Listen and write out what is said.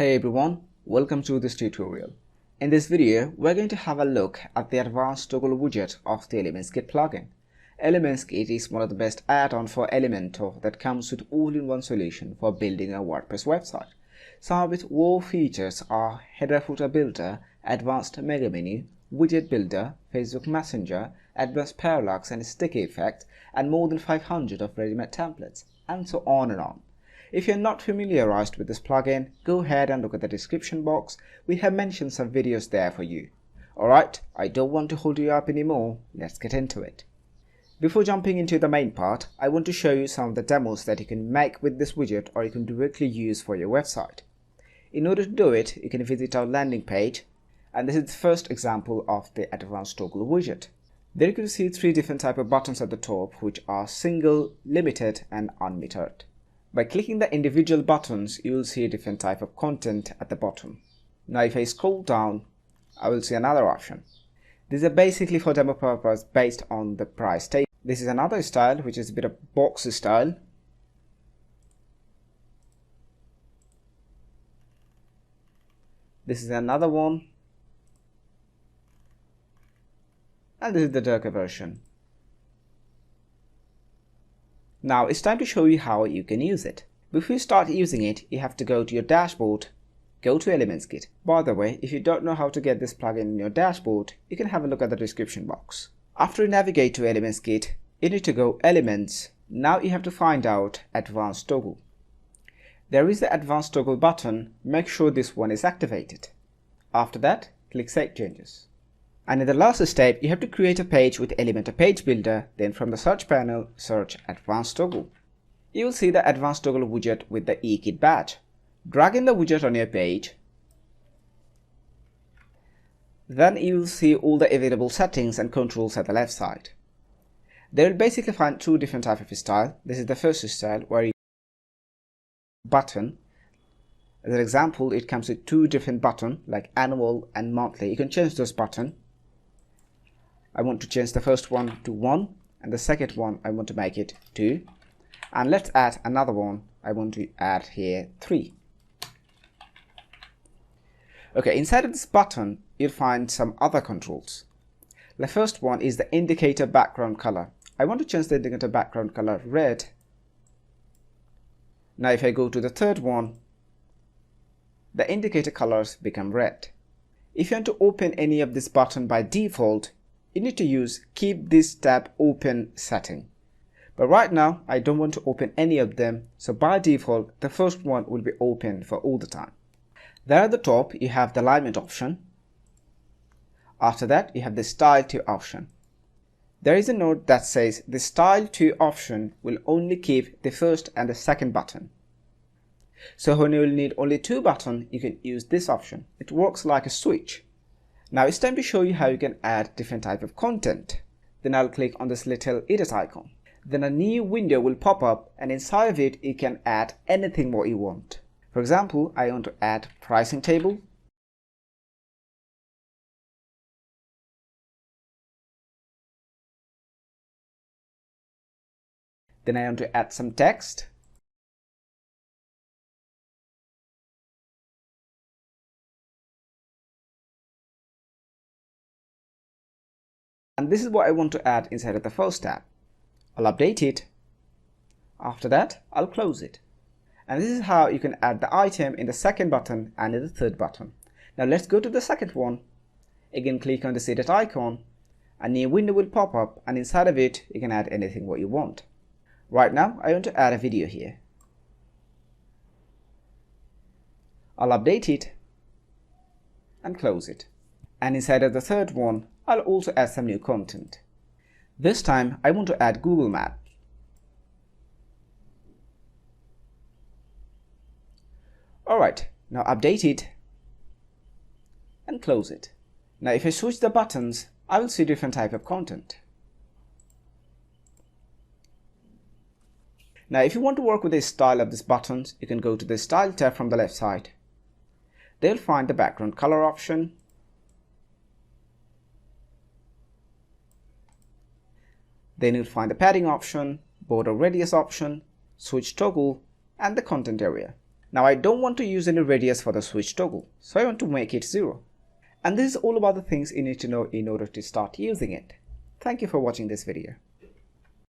Hey everyone, welcome to this tutorial. In this video, we're going to have a look at the advanced toggle widget of the ElementsKit plugin. ElementsKit is one of the best add-ons for Elementor that comes with all-in-one solution for building a WordPress website. Some of its wow features are header footer builder, advanced mega menu, widget builder, Facebook Messenger, advanced parallax and sticky effect, and more than 500 of ready-made templates, and so on and on. If you're not familiarized with this plugin, go ahead and look at the description box. We have mentioned some videos there for you. Alright, I don't want to hold you up anymore. Let's get into it. Before jumping into the main part, I want to show you some of the demos that you can make with this widget or you can directly use for your website. In order to do it, you can visit our landing page, and this is the first example of the advanced toggle widget. There you can see three different types of buttons at the top, which are single, limited, and unmetered. By clicking the individual buttons, you will see a different type of content at the bottom. Now if I scroll down, I will see another option. These are basically for demo purpose based on the price tag. This is another style which is a bit of box style. This is another one. And this is the darker version. Now it's time to show you how you can use it. Before you start using it, you have to go to your dashboard, go to ElementsKit. By the way, if you don't know how to get this plugin in your dashboard, you can have a look at the description box. After you navigate to ElementsKit, you need to go Elements. Now you have to find out Advanced Toggle. There is the Advanced Toggle button. Make sure this one is activated. After that, click Save Changes. And in the last step, you have to create a page with Elementor Page Builder. Then from the search panel, search Advanced Toggle. You will see the Advanced Toggle widget with the eKit badge. Drag in the widget on your page. Then you will see all the available settings and controls at the left side. There will basically find two different types of style. This is the first style where you button. As an example, it comes with two different buttons like annual and monthly. You can change those buttons. I want to change the first one to 1 and the second one I want to make it 2, and let's add another one. I want to add here 3. Okay, inside of this button you'll find some other controls. The first one is the indicator background color. I want to change the indicator background color red. Now if I go to the third one, the indicator colors become red. If you want to open any of this button by default, you need to use keep this tab open setting. But right now I don't want to open any of them, so by default the first one will be open for all the time. There at the top you have the alignment option. After that you have the style to option. There is a note that says the style to option will only keep the first and the second button. So when you will need only 2 buttons, you can use this option. It works like a switch. Now it's time to show you how you can add different type of content. Then I'll click on this little edit icon. Then a new window will pop up, and inside of it you can add anything what you want. For example, I want to add pricing table. Then I want to add some text. And this is what I want to add inside of the first tab. I'll update it. After that, I'll close it. And this is how you can add the item in the second button and in the third button. Now let's go to the second one. Again, click on this edit icon. A new window will pop up, and inside of it, you can add anything what you want. Right now, I want to add a video here. I'll update it and close it. And inside of the third one, I'll also add some new content. This time I want to add Google Map. Alright, now update it and close it. Now if I switch the buttons, I will see different type of content. Now if you want to work with the style of these buttons, you can go to the Style tab from the left side. They'll find the background color option. Then you'll find the padding option, border radius option, switch toggle, and the content area. Now I don't want to use any radius for the switch toggle, so I want to make it 0. And this is all about the things you need to know in order to start using it. Thank you for watching this video.